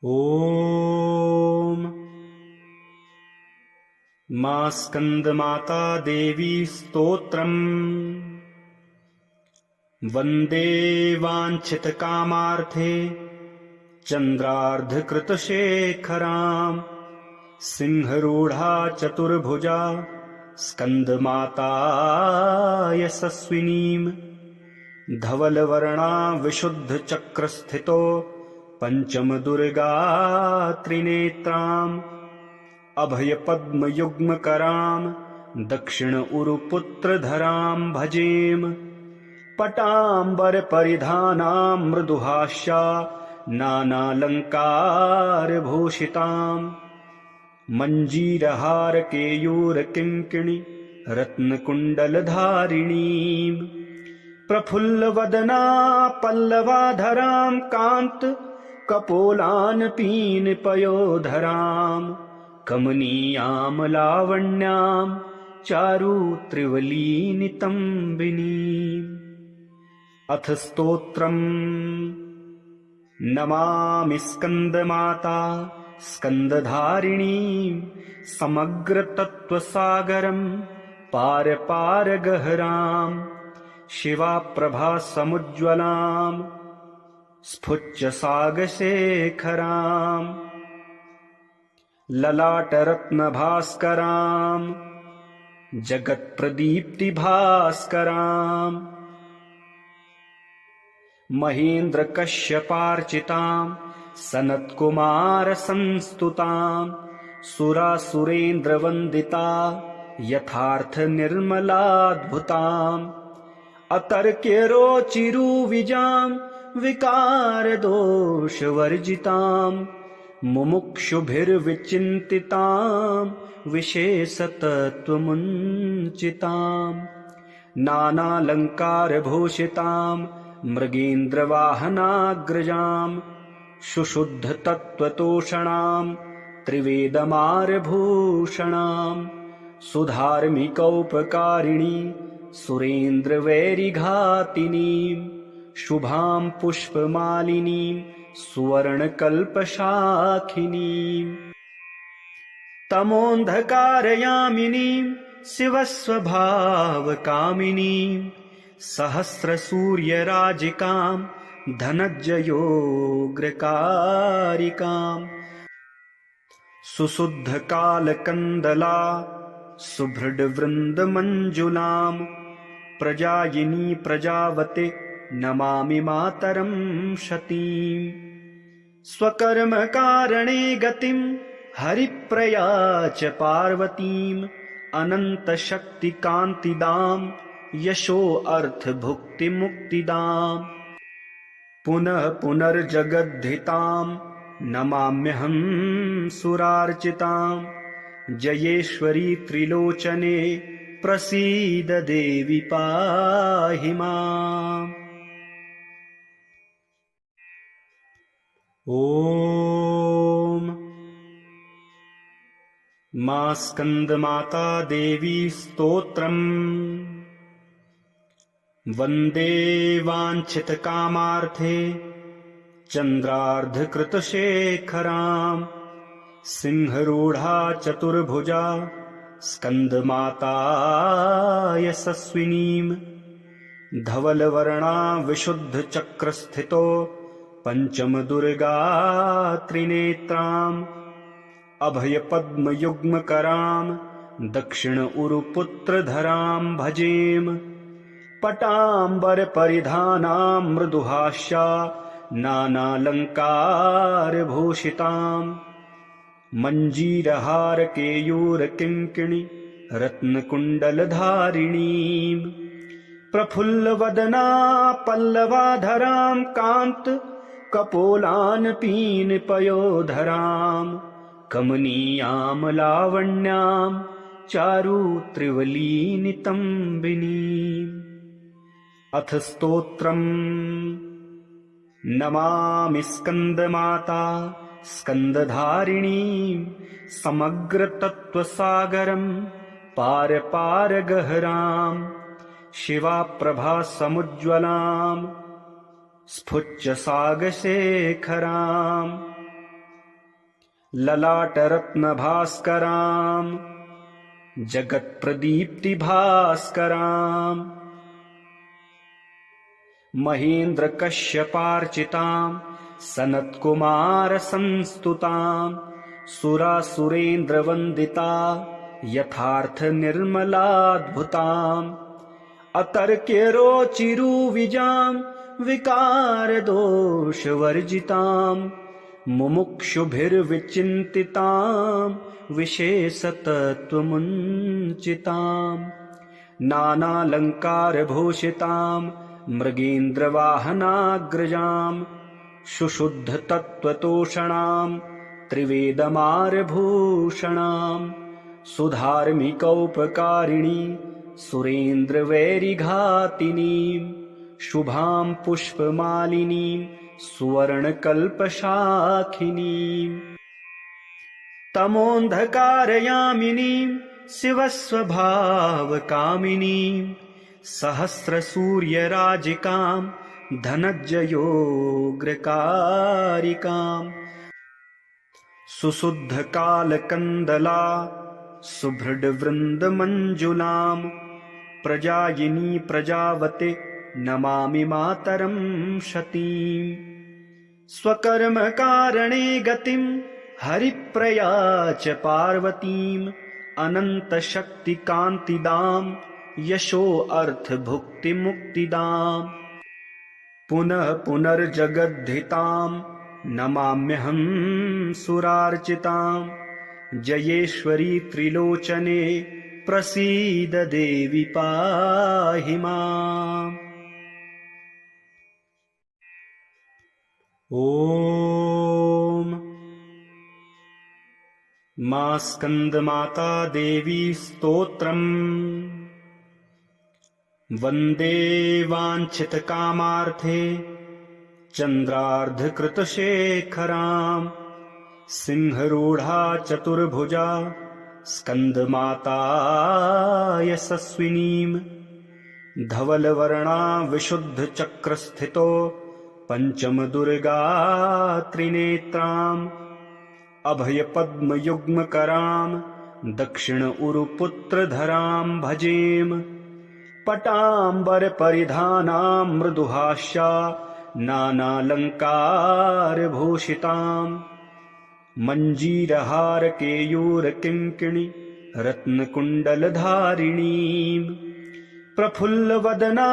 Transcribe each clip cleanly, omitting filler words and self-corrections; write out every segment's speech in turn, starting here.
ॐ मा स्कन्दमाता देवी स्तोत्रम् वन्दे वाञ्छितकामार्थे चन्द्रार्धकृतशेखराम् सिंहरूढा चतुर्भुजा स्कन्दमाता यशस्विनीम् धवलवर्णा विशुद्धचक्रस्थितो पञ्चमदुर्गा त्रिनेत्राम् अभयपद्मयुग्मकराम् दक्षिण उरुपुत्रधराम् भजेम पटाम्बरपरिधानाम् मृदुहास्या नानालङ्कारभूषिताम् मञ्जीरहारकेयूरकिङ्किणी रत्नकुण्डलधारिणीम् प्रफुल्लवदना पल्लवाधराम् कान्त कपोलान् पीनपयोधराम् कमनीयाम् लावण्याम् चारु त्रिवलीनितम्बिनीम्। अथ स्तोत्रम् नमामि स्कन्दमाता स्कन्दधारिणीम् समग्रतत्त्वसागरम् पारपारगहराम् शिवाप्रभासमुज्ज्वलाम् स्फुच्यसागशेखराम् ललाटरत्नभास्कराम् जगत्प्रदीप्तिभास्कराम् महेन्द्रकश्यपार्चिताम् सनत्कुमारसंस्तुताम् सुरासुरेन्द्रवन्दिता यथार्थनिर्मलाद्भुताम् अतर्क्यरोचिरुविजाम् विकारदोषवर्जिताम् मुमुक्षुभिर्विचिन्तिताम् विशेषतत्त्वमुञ्चिताम् नानालङ्कारभूषिताम् मृगेन्द्रवाहनाग्रजाम् सुशुद्धतत्त्वतोषणाम् त्रिवेदमारभूषणाम् सुधार्मिकौपकारिणी सुरेन्द्रवैरिघातिनीम् शुभाम् पुष्पमालिनीम् सुवर्णकल्पशाखिनीम् तमोऽन्धकारयामिनीम् शिवस्वभावकामिनीम् सहस्रसूर्यराजिकाम् धनञ्जयोग्रकारिकाम् सुशुद्धकालकन्दला सुभृडवृन्दमञ्जुलाम् प्रजायिनी प्रजावते नमामि मातरं शतीम् स्वकर्मकारणे गतिम् हरिप्रया च पार्वतीम् अनन्तशक्तिकान्तिदाम् यशो अर्थभुक्तिमुक्तिदाम् पुनः पुनर्जगद्धिताम् नमाम्यहं सुरार्चिताम् जयेश्वरी त्रिलोचने प्रसीद देवी पाहि माम्। ॐ मा स्कन्दमाता देवी स्तोत्रम् वन्दे वाञ्छितकामार्थे चन्द्रार्धकृतशेखराम् सिंहरूढा चतुर्भुजा स्कन्दमाता यशस्विनीम् धवलवर्णा विशुद्धचक्रस्थितो पञ्चमदुर्गा त्रिनेत्राम् अभयपद्मयुग्मकराम् दक्षिण उरुपुत्रधराम् भजेम पटाम्बरपरिधानाम् मृदुहास्या नानालङ्कारभूषिताम् मञ्जीरहारकेयूरकिङ्किणी रत्नकुण्डलधारिणीम् प्रफुल्लवदना पल्लवाधराम् कान्त कपोलान् पीनपयोधराम् कमनीयाम् लावण्याम् चारु त्रिवलीनितम्बिनीम्। अथ स्तोत्रम् नमामि स्कन्दमाता स्कन्दधारिणीम् समग्रतत्त्वसागरम् पारपारगहराम् शिवाप्रभासमुज्ज्वलाम् स्फुच्यसागशेखराम् ललाटरत्नभास्कराम् जगत्प्रदीप्तिभास्कराम् महेन्द्रकश्यपार्चिताम् सनत्कुमारसंस्तुताम् सुरासुरेन्द्रवन्दिता यथार्थनिर्मलाद्भुताम् अतर्क्यरोचिरुविजाम् विकारदोषवर्जिताम् मुमुक्षुभिर्विचिन्तिताम् विशेषतत्त्वमुञ्चिताम् नानालङ्कारभूषिताम् मृगेन्द्रवाहनाग्रजाम् सुशुद्धतत्त्वतोषणाम् त्रिवेदमार्भूषणाम् सुधार्मिकौपकारिणी सुरेन्द्रवैरिघातिनीम् शुभाम् पुष्पमालिनीम् सुवर्णकल्पशाखिनीम् तमोऽन्धकारयामिनीम् शिवस्वभावकामिनीम् सहस्रसूर्यराजिकाम् धनञ्जयोग्रकारिकाम् सुशुद्धकालकन्दला सुभृड्वृन्दमञ्जुलाम् प्रजायिनी प्रजावते नमामि मातरं शतीम् स्वकर्मकारणे गतिम् हरिप्रया च पार्वतीम् अनन्तशक्तिकान्तिदाम् यशो अर्थभुक्तिमुक्तिदाम् पुनः पुनर्जगद्धिताम् नमाम्यहं सुरार्चिताम् जयेश्वरी त्रिलोचने प्रसीद देवी पाहि माम्। ॐ मा स्कन्दमाता देवी स्तोत्रम् वन्दे वाञ्छितकामार्थे चन्द्रार्धकृतशेखराम् सिंहरूढा चतुर्भुजा स्कन्दमाता यशस्विनीम् धवलवर्णा विशुद्धचक्रस्थितो पञ्चमदुर्गा त्रिनेत्राम् अभयपद्मयुग्मकराम् दक्षिण उरुपुत्रधराम् भजेम पटाम्बरपरिधानाम् मृदुहास्या नानालङ्कारभूषिताम् मञ्जीरहारकेयूरकिङ्किणि रत्नकुण्डलधारिणीम् प्रफुल्लवदना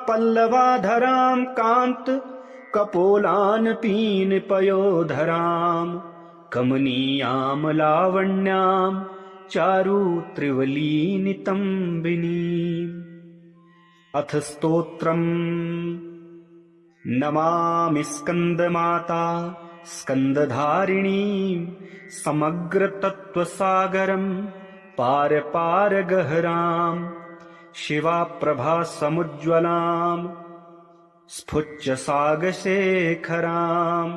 पल्लवाधराम् कान्त कपोलानपीनपयोधराम् कमनीयाम् लावण्याम् चारु त्रिवलीनितम्बिनीम्। अथ स्तोत्रम् नमामि स्कन्दमाता स्कन्दधारिणीम् समग्रतत्त्वसागरम् पारपारगहराम् शिवाप्रभासमुज्ज्वलाम् स्फुच्यसागशेखराम्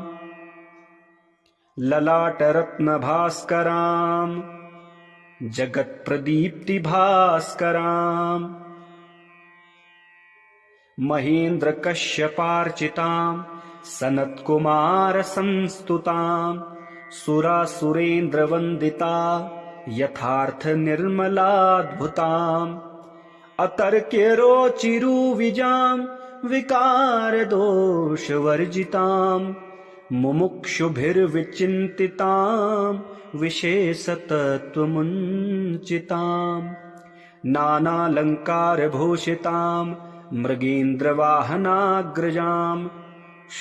ललाटरत्नभास्कराम् जगत्प्रदीप्तिभास्कराम् महेन्द्रकश्यपार्चिताम् सनत्कुमारसंस्तुताम् सुरासुरेन्द्रवन्दिता यथार्थनिर्मलाद्भुताम् अतर्क्यरोचिरुविजाम् विकारदोषवर्जिताम् मुमुक्षुभिर्विचिन्तिताम् विशेषतत्त्वमुञ्चिताम् नानालङ्कारभूषिताम् मृगेन्द्रवाहनाग्रजाम्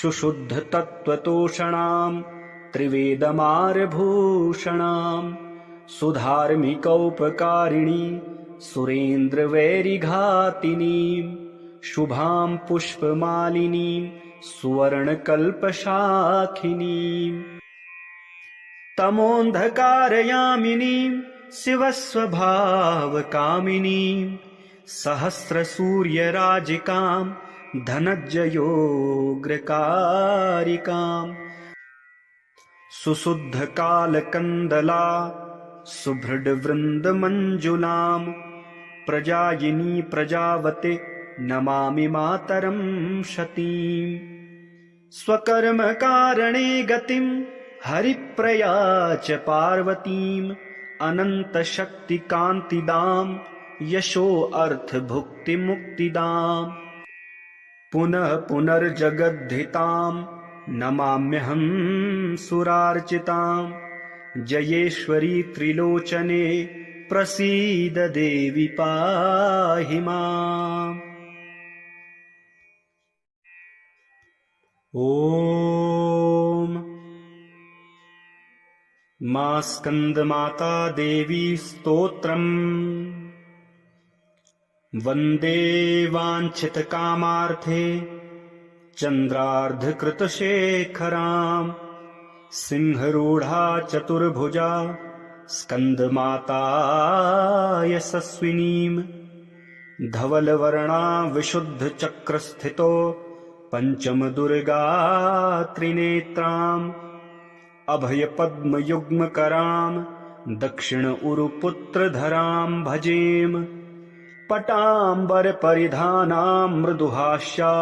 सुशुद्धतत्त्वतोषणाम् त्रिवेदमार्भूषणाम् सुधार्मिकौपकारिणी सुरेन्द्रवैरिघातिनीम् शुभाम् पुष्पमालिनीम् सुवर्णकल्पशाखिनीम् तमोऽन्धकारयामिनीम् शिवस्वभावकामिनीम् सहस्रसूर्यराजिकाम् धनञ्जयोग्रकारिकाम् सुशुद्धकालकन्दला सुभृड्वृन्दमञ्जुलाम् प्रजायिनी प्रजावते नमामि मातरं शतीम् स्वकर्मकारणे गतिम् हरिप्रया च पार्वतीम् अनन्तशक्तिकान्तिदाम् यशो अर्थभुक्तिमुक्तिदाम् पुनः पुनर्जगद्धिताम् नमाम्यहं सुरार्चिताम् जयेश्वरी त्रिलोचने प्रसीद देवी पाहि माम्। ॐ मा स्कन्दमाता देवी स्तोत्रम् वन्दे वाञ्छितकामार्थे चन्द्रार्धकृतशेखराम् सिंहरूढा चतुर्भुजा स्कन्दमाता यशस्विनीम् धवलवर्णा विशुद्धचक्रस्थितो पञ्चमदुर्गा त्रिनेत्राम् अभयपद्मयुग्मकराम् दक्षिण उरुपुत्रधराम् भजेम पटाम्बरपरिधानाम् मृदुहास्या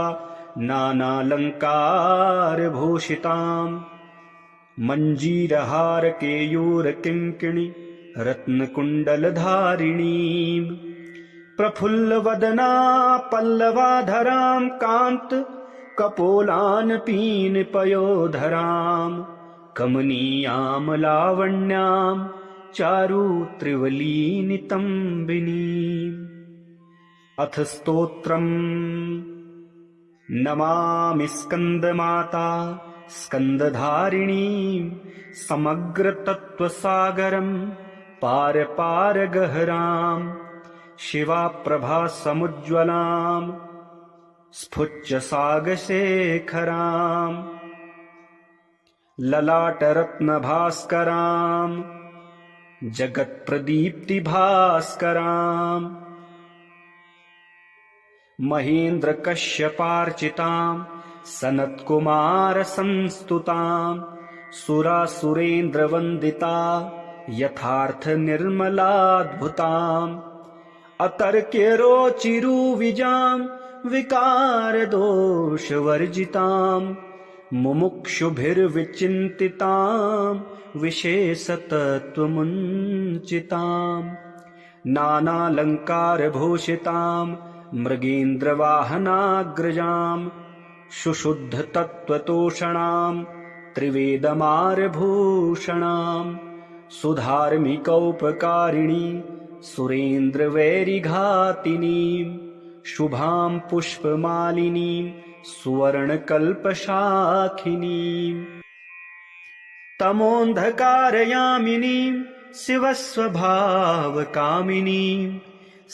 नानालङ्कारभूषिताम् मञ्जीरहारकेयूरकिङ्किणी रत्नकुण्डलधारिणीम् प्रफुल्लवदना पल्लवाधराम् कान्त कपोलान् पीनपयोधराम् कमनीयाम् लावण्याम् चारु त्रिवलीनितम्बिनीम् अथ स्तोत्रम् नमामि स्कन्दमाता स्कन्दधारिणीम् समग्रतत्त्वसागरम् पारपारगहराम् शिवाप्रभासमुज्ज्वलाम् स्फुच्यसागशेखराम् ललाटरत्नभास्कराम् जगत्प्रदीप्तिभास्कराम् महेन्द्रकश्यपार्चिताम् सनत्कुमारसंस्तुताम् सुरासुरेन्द्रवन्दिता यथार्थनिर्मलाद्भुताम् अतर्क्यरोचिरुविजाम् विकारदोषवर्जिताम् मुमुक्षुभिर्विचिन्तिताम् विशेषतत्त्वमुञ्चिताम् नानालङ्कारभूषिताम् मृगेन्द्रवाहनाग्रजाम् सुशुद्धतत्त्वतोषणाम् त्रिवेदमारभूषणाम् सुधार्मिकौपकारिणी सुरेन्द्रवैरिघातिनीम् शुभाम् पुष्पमालिनीम् सुवर्णकल्पशाखिनीम् तमोऽन्धकारयामिनीम् शिवस्वभावकामिनीम्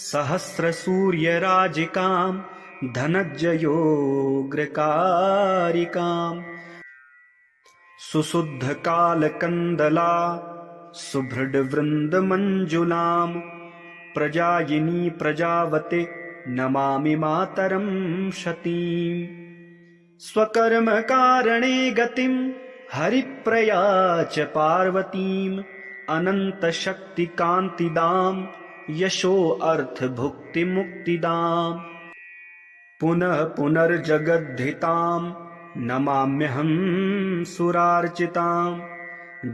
सहस्रसूर्यराजिकाम् धनञ्जयोग्रकारिकाम् सुशुद्धकालकन्दला सुभृडवृन्दमञ्जुलाम् प्रजायिनी प्रजावते नमामि मातरं शतीम् स्वकर्मकारणे गतिम् हरिप्रया च पार्वतीम् अनन्तशक्तिकान्तिदाम् यशो अर्थभुक्तिमुक्तिदाम् पुनः पुनर्जगद्धिताम् नमाम्यहं सुरार्चिताम्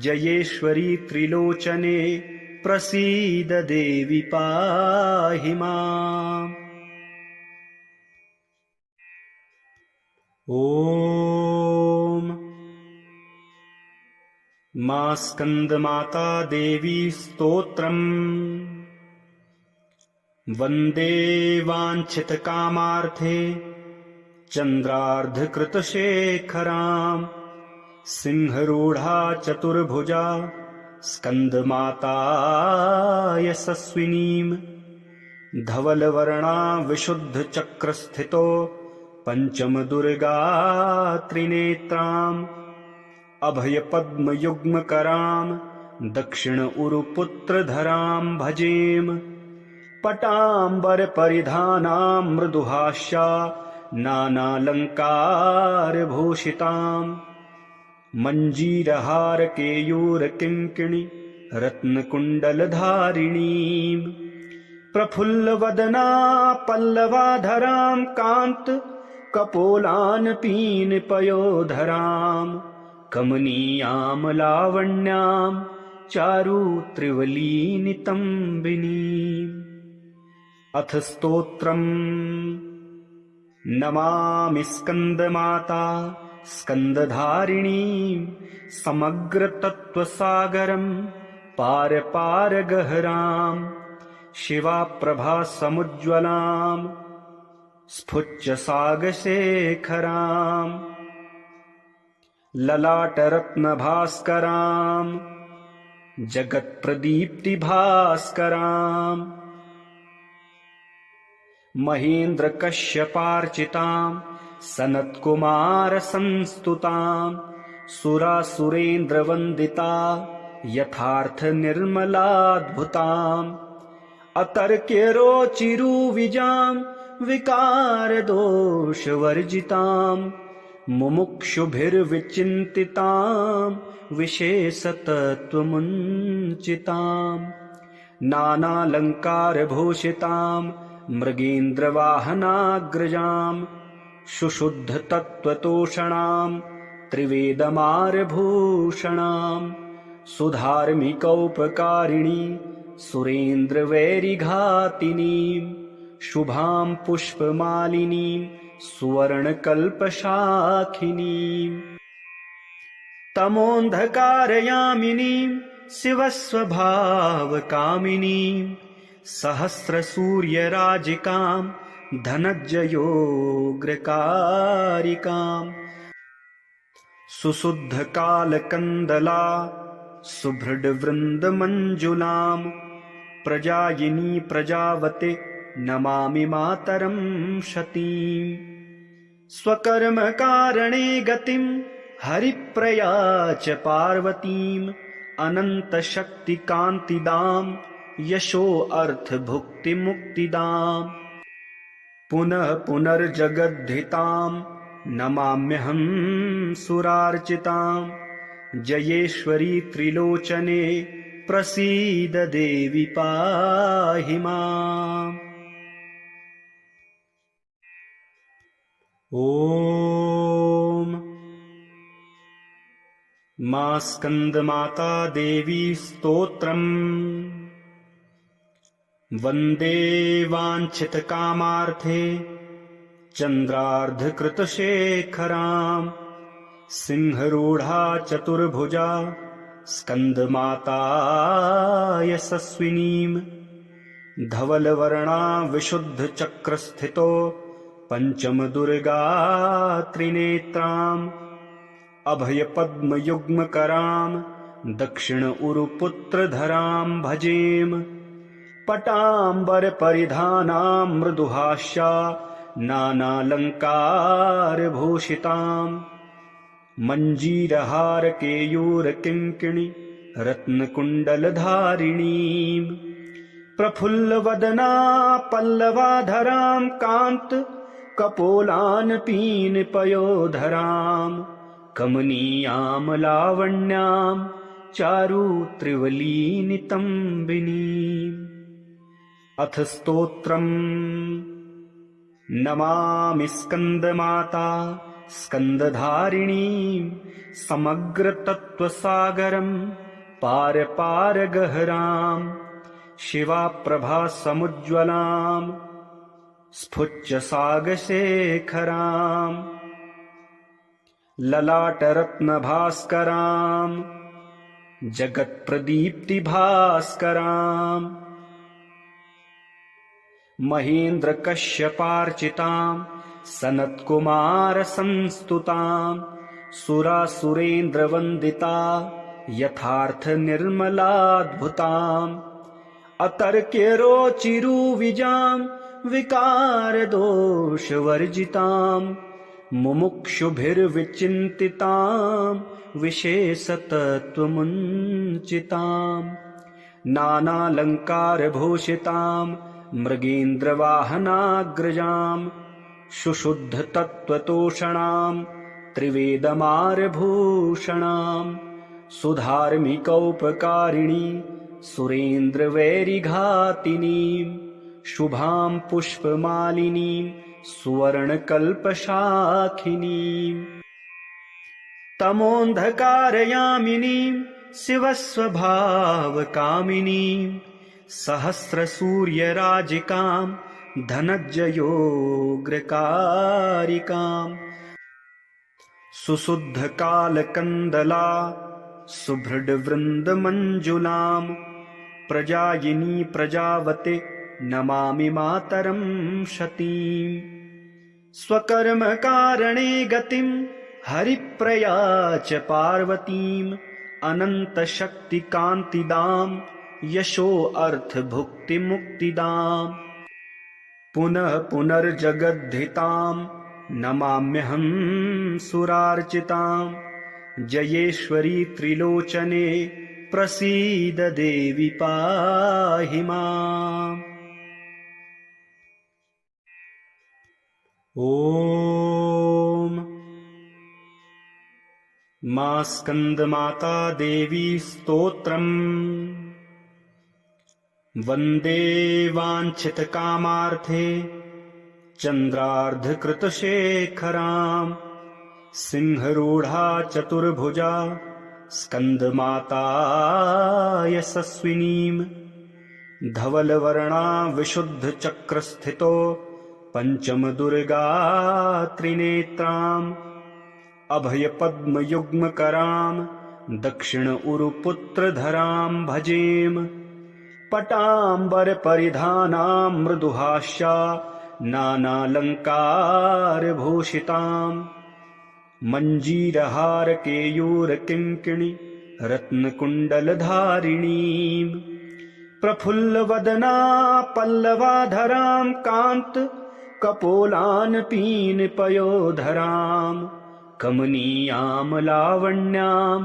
जयेश्वरी त्रिलोचने प्रसीद देवी पाहि माम्। ॐ मा स्कन्दमाता देवी स्तोत्रम् वन्दे वाञ्छितकामार्थे चन्द्रार्धकृतशेखराम् सिंहरूढा चतुर्भुजा स्कन्दमाता यशस्विनीम् धवलवर्णा विशुद्धचक्रस्थितो पञ्चमदुर्गा त्रिनेत्राम् अभयपद्मयुग्मकराम् दक्षिण उरुपुत्रधराम् भजेम पटाम्बरपरिधानाम् मृदुहास्या नानालङ्कारभूषिताम् मञ्जीरहारकेयूरकिङ्किणी रत्नकुण्डलधारिणीम् प्रफुल्लवदना पल्लवाधराम् कान्त कपोलान् पीनपयोधराम् कमनीयां लावण्यां चारुत्रिवलीनितम्बिनीम्। अथ स्तोत्रम्। नमामि स्कन्दमाता स्कन्दधारिणीं समग्रतत्त्वसागरं पार शिवाप्रभासमुज्ज्वलां स्फुच्यसागशेखरां ललाटरत्नभास्करां जगत्प्रदीप्तिभास्करां महेन्द्रकश्यपार्चितां सनत्कुमारसंस्तुतां सुरासुरेन्द्रवन्दिता यथार्थनिर्मलाद्भुताम् अतर्क्यरोचिरुविजां विकारदोषवर्जितां मुमुक्षुभिर्विचिन्तितां विशेषतत्त्वमुञ्चितां नानालङ्कारभूषितां मृगेन्द्रवाहनाग्रजां सुशुद्धतत्त्वतोषणां त्रिवेदमारभूषणां सुधार्मिकौपकारिणी सुरेन्द्रवैरिघातिनीं शुभां पुष्पमालिनीं सुवर्णकल्पशाखिनीं तमोऽन्धकारयामिनीं शिवस्वभावकामिनीं सहस्रसूर्यराजिकां धनञ्जयोग्रकारिकां सुशुद्धकालकन्दला सुभृड्वृन्दमञ्जुलां प्रजायिनी प्रजावते नमामि मातरं शतीं स्वकर्मकारणे गतिं हरिप्रया च पार्वतीं अनन्तशक्तिकान्तिदां यशो अर्थभुक्तिमुक्तिदां पुनः पुनर्जगद्धितां नमाम्यहं सुरार्चितां जयेश्वरी त्रिलोचने प्रसीद देवी पाहि माम्। ॐ मा स्कन्दमाता देवी स्तोत्रम् वन्दे वाञ्छितकामार्थे चन्द्रार्धकृतशेखराम् सिंहरूढा चतुर्भुजा स्कन्दमाता यशस्विनीं धवलवर्णा विशुद्धचक्रस्थितो पञ्चमदुर्गा त्रिनेत्राम् अभयपद्मयुग्मकरां दक्षिण उरुपुत्रधरां भजेम पटाम्बरपरिधानां मृदुहास्या नानालङ्कारभूषिताम् मञ्जीरहारकेयूरकिङ्किणी रत्नकुण्डलधारिणीं प्रफुल्लवदना पल्लवाधरां कान्तकपोलानपीनपयोधरां कमनीयां लावण्यां चारुत्रिवलीनितम्बिनीम्। अथ स्तोत्रम्। नमामि स्कन्दमाता स्कन्दधारिणीं समग्रतत्त्वसागरं पार शिवाप्रभासमुज्ज्वलां स्फुच्यसागशेखरां ललाटरत्नभास्करां जगत्प्रदीप्तिभास्करां महेन्द्रकश्यपार्चितां सनत्कुमारसंस्तुतां सुरासुरेन्द्रवन्दिता यथार्थनिर्मलाद्भुताम् अतर्क्यरोचिरुविजां विकारदोषवर्जितां मुमुक्षुभिर्विचिन्तितां विशेषतत्त्वमुञ्चितां नानालङ्कारभूषितां मृगेन्द्रवाहनाग्रजां सुशुद्धतत्त्वतोषणां त्रिवेदमारभूषणां सुधार्मिकौपकारिणी सुरेन्द्रवैरिघातिनीं शुभां पुष्पमालिनीं सुवर्णकल्पशाखिनीं तमोऽन्धकारयामिनीं शिवस्वभावकामिनीं सहस्रसूर्यराजिकां धनञ्जयोग्रकारिकाम् सुशुद्धकालकन्दला सुभृड्वृन्दमञ्जुलां प्रजायिनी प्रजावते नमामि मातरं शतीम् स्वकर्मकारणे गतिं हरिप्रया च पार्वतीम् अनन्तशक्तिकान्तिदां यशो अर्थभुक्तिमुक्तिदाम् पुनः पुनर्जगद्धितां नमाम्यहं सुरार्चितां जयेश्वरी त्रिलोचने प्रसीद देवी पाहि माम्। ॐ मा स्कन्दमाता देवी स्तोत्रम् वन्दे वाञ्छितकामार्थे चन्द्रार्धकृतशेखरां सिंहरूढा चतुर्भुजा स्कन्दमाता यशस्विनीं धवलवर्णा विशुद्धचक्रस्थितो पञ्चमदुर्गा त्रिनेत्राम् अभयपद्मयुग्मकरां दक्षिण उरुपुत्रधरां भजेम पटाम्बरपरिधानां मृदुहास्या नानालङ्कारभूषितां मञ्जीरहारकेयूरकिङ्किणी रत्नकुण्डलधारिणीं प्रफुल्लवदना पल्लवाधरां कान्त कपोलानपीनपयोधरां कमनीयां लावण्यां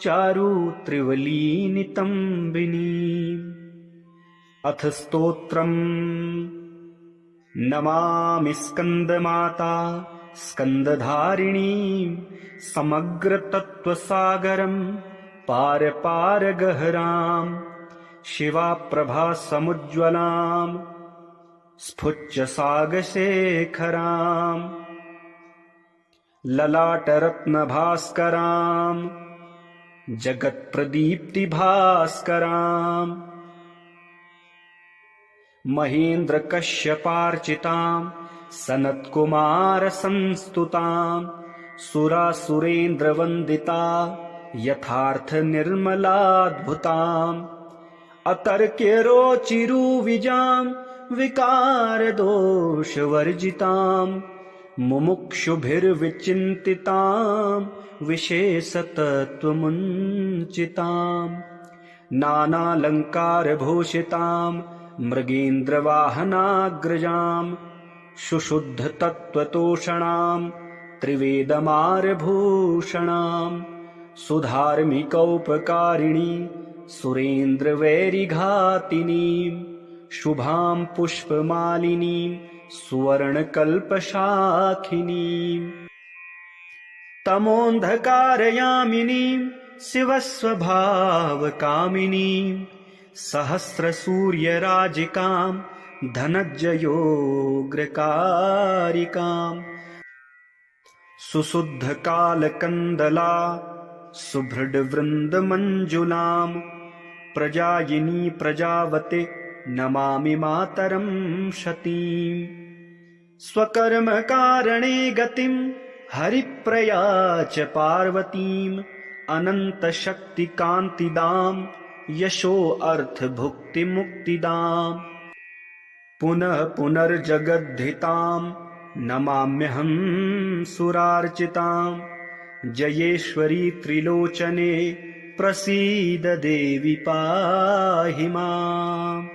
चारु त्रिवलीनितम्बिनीम् अथ स्तोत्रम् नमामि स्कन्दमाता स्कन्दधारिणीं समग्रतत्त्वसागरं पारपारगहरां शिवाप्रभासमुज्ज्वलां स्फुच्यसागशेखरां ललाटरत्नभास्करां जगत्प्रदीप्तिभास्करां महेन्द्रकश्यपार्चितां सनत्कुमारसंस्तुतां सुरासुरेन्द्रवन्दिता यथार्थनिर्मलाद्भुताम् अतर्क्यरोचिरुविजां विकारदोषवर्जितां मुमुक्षुभिर्विचिन्तितां विशेषतत्त्वमुञ्चितां नानालङ्कारभूषितां मृगेन्द्रवाहनाग्रजां सुशुद्धतत्त्वतोषणां त्रिवेदमारभूषणां सुधार्मिकौपकारिणी सुरेन्द्रवैरिघातिनीं शुभां पुष्पमालिनीं सुवर्णकल्पशाखिनीं तमोऽन्धकारयामिनीं शिवस्वभावकामिनीं सहस्रसूर्यराजिकां धनञ्जयोग्रकारिकां सुशुद्धकालकन्दला सुभृड्वृन्दमञ्जुलां प्रजायिनी प्रजावते नमामि मातरं शतीम् स्वकर्मकारणे गतिं हरिप्रया च पार्वतीम् अनन्तशक्तिकान्तिदां यशो अर्थभुक्तिमुक्तिदाम् पुनः पुनर्जगद्धितां नमाम्यहं सुरार्चितां जयेश्वरी त्रिलोचने प्रसीद देवी पाहि माम्।